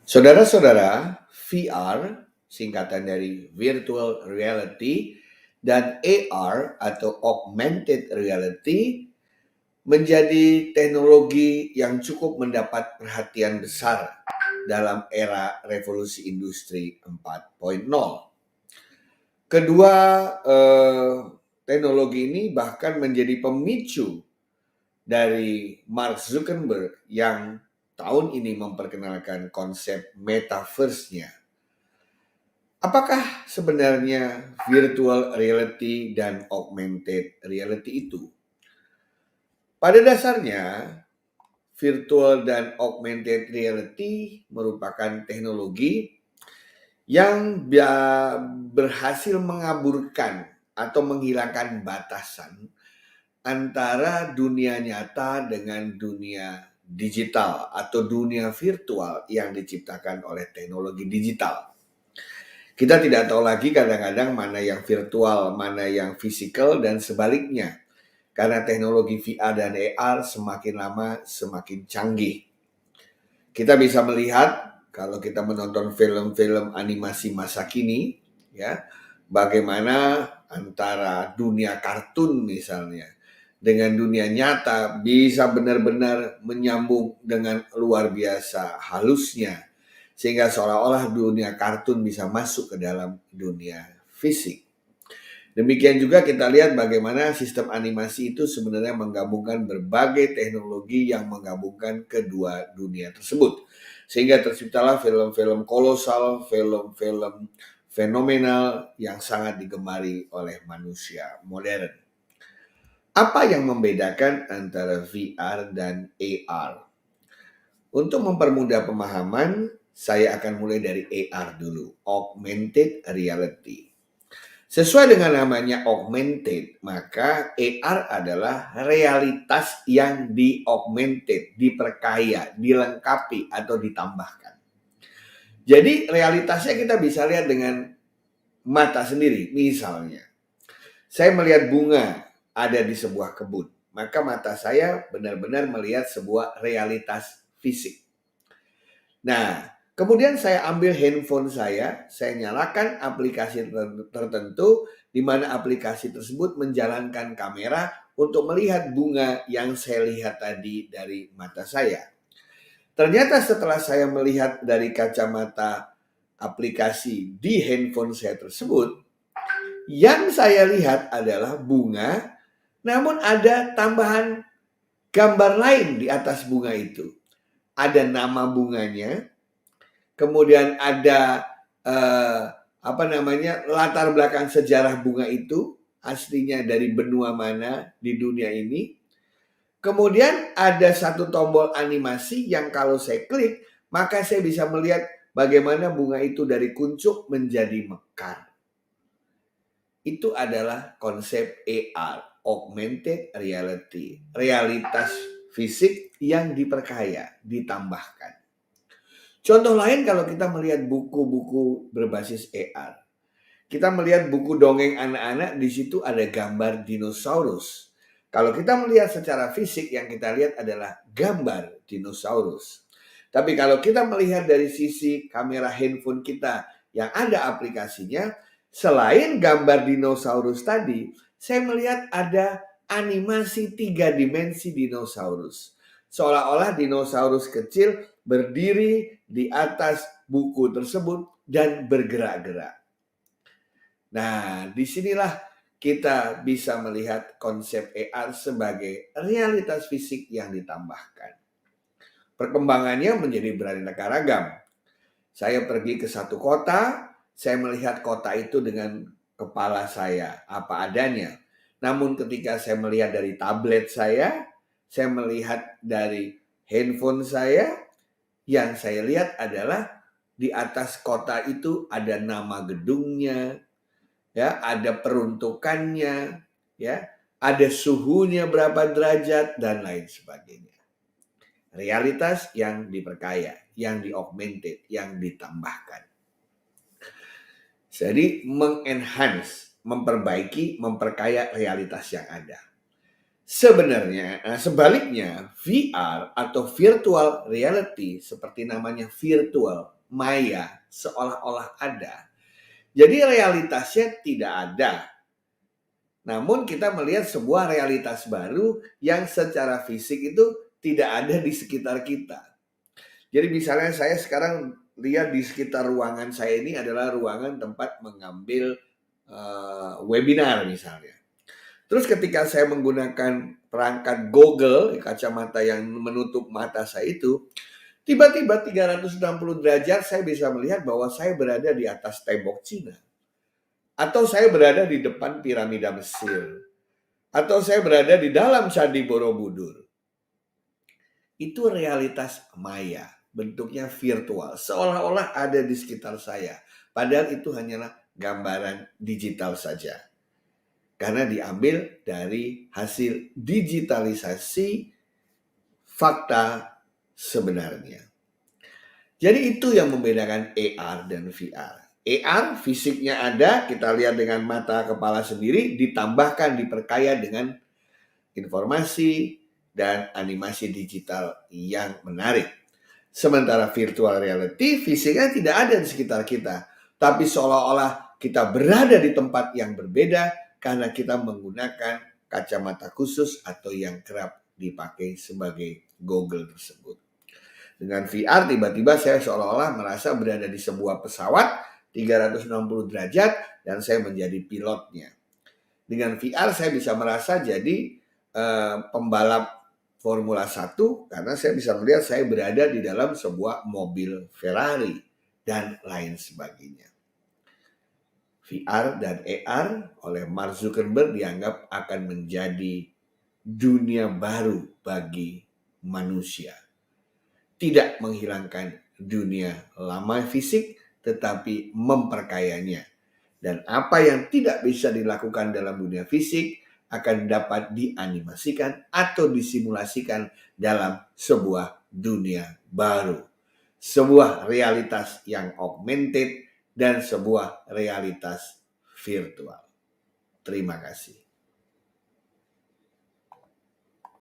Saudara-saudara, VR singkatan dari Virtual Reality dan AR atau Augmented Reality menjadi teknologi yang cukup mendapat perhatian besar dalam era revolusi industri 4.0. Kedua teknologi ini bahkan menjadi pemicu dari Mark Zuckerberg yang tahun ini memperkenalkan konsep metaverse-nya. Apakah sebenarnya virtual reality dan augmented reality itu? Pada dasarnya, virtual dan augmented reality merupakan teknologi yang berhasil mengaburkan atau menghilangkan batasan antara dunia nyata dengan dunia digital atau dunia virtual yang diciptakan oleh teknologi digital. Kita tidak tahu lagi kadang-kadang mana yang virtual, mana yang fisikal, dan sebaliknya. Karena teknologi VR dan AR semakin lama semakin canggih. Kita bisa melihat kalau kita menonton film-film animasi masa kini, ya, bagaimana antara dunia kartun misalnya dengan dunia nyata bisa benar-benar menyambung dengan luar biasa halusnya, sehingga seolah-olah dunia kartun bisa masuk ke dalam dunia fisik. Demikian juga kita lihat bagaimana sistem animasi itu sebenarnya menggabungkan berbagai teknologi yang menggabungkan kedua dunia tersebut. Sehingga terciptalah film-film kolosal, film-film fenomenal yang sangat digemari oleh manusia modern. Apa yang membedakan antara VR dan AR? Untuk mempermudah pemahaman, saya akan mulai dari AR dulu, Augmented Reality. Sesuai dengan namanya augmented, maka AR adalah realitas yang di-augmented, diperkaya, dilengkapi, atau ditambahkan. Jadi realitasnya kita bisa lihat dengan mata sendiri. Misalnya, saya melihat bunga ada di sebuah kebun, maka mata saya benar-benar melihat sebuah realitas fisik. Nah, kemudian saya ambil handphone saya nyalakan aplikasi tertentu di mana aplikasi tersebut menjalankan kamera untuk melihat bunga yang saya lihat tadi dari mata saya. Ternyata setelah saya melihat dari kacamata aplikasi di handphone saya tersebut, yang saya lihat adalah bunga, namun ada tambahan gambar lain di atas bunga itu. Ada nama bunganya, kemudian ada latar belakang sejarah bunga itu, aslinya dari benua mana di dunia ini. Kemudian ada satu tombol animasi yang kalau saya klik, maka saya bisa melihat bagaimana bunga itu dari kuncup menjadi mekar. Itu adalah konsep AR, Augmented Reality, realitas fisik yang diperkaya, ditambahkan. Contoh lain kalau kita melihat buku-buku berbasis AR. Kita melihat buku dongeng anak-anak, di situ ada gambar dinosaurus. Kalau kita melihat secara fisik, yang kita lihat adalah gambar dinosaurus. Tapi kalau kita melihat dari sisi kamera handphone kita yang ada aplikasinya, selain gambar dinosaurus tadi, saya melihat ada animasi 3 dimensi dinosaurus. Seolah-olah dinosaurus kecil berdiri di atas buku tersebut dan bergerak-gerak. Nah, disinilah kita bisa melihat konsep AR sebagai realitas fisik yang ditambahkan. Perkembangannya menjadi beraneka ragam. Saya pergi ke satu kota, saya melihat kota itu dengan kepala saya, apa adanya. Namun ketika saya melihat dari tablet saya melihat dari handphone saya, yang saya lihat adalah di atas kota itu ada nama gedungnya, ya, ada peruntukannya, ya, ada suhunya berapa derajat dan lain sebagainya. Realitas yang diperkaya, yang di-augmented, yang ditambahkan. Jadi mengenhance, memperbaiki, memperkaya realitas yang ada. Sebenarnya, sebaliknya VR atau virtual reality seperti namanya virtual maya, seolah-olah ada. Jadi realitasnya tidak ada. Namun kita melihat sebuah realitas baru yang secara fisik itu tidak ada di sekitar kita. Jadi misalnya saya sekarang lihat di sekitar ruangan saya ini adalah ruangan tempat mengambil webinar misalnya. Terus ketika saya menggunakan perangkat Google, kacamata yang menutup mata saya itu, tiba-tiba 360 derajat saya bisa melihat bahwa saya berada di atas tembok Cina. Atau saya berada di depan piramida Mesir. Atau saya berada di dalam Candi Borobudur. Itu realitas maya, bentuknya virtual, seolah-olah ada di sekitar saya. Padahal itu hanyalah gambaran digital saja. Karena diambil dari hasil digitalisasi fakta sebenarnya. Jadi itu yang membedakan AR dan VR. AR fisiknya ada, kita lihat dengan mata kepala sendiri, ditambahkan, diperkaya dengan informasi dan animasi digital yang menarik. Sementara virtual reality fisiknya tidak ada di sekitar kita, tapi seolah-olah kita berada di tempat yang berbeda karena kita menggunakan kacamata khusus atau yang kerap dipakai sebagai goggle tersebut. Dengan VR tiba-tiba saya seolah-olah merasa berada di sebuah pesawat 360 derajat dan saya menjadi pilotnya. Dengan VR saya bisa merasa jadi pembalap Formula 1 karena saya bisa melihat saya berada di dalam sebuah mobil Ferrari dan lain sebagainya. VR dan AR oleh Mark Zuckerberg dianggap akan menjadi dunia baru bagi manusia. Tidak menghilangkan dunia lama fisik, tetapi memperkayanya. Dan apa yang tidak bisa dilakukan dalam dunia fisik akan dapat dianimasikan atau disimulasikan dalam sebuah dunia baru. Sebuah realitas yang augmented dan sebuah realitas virtual. Terima kasih.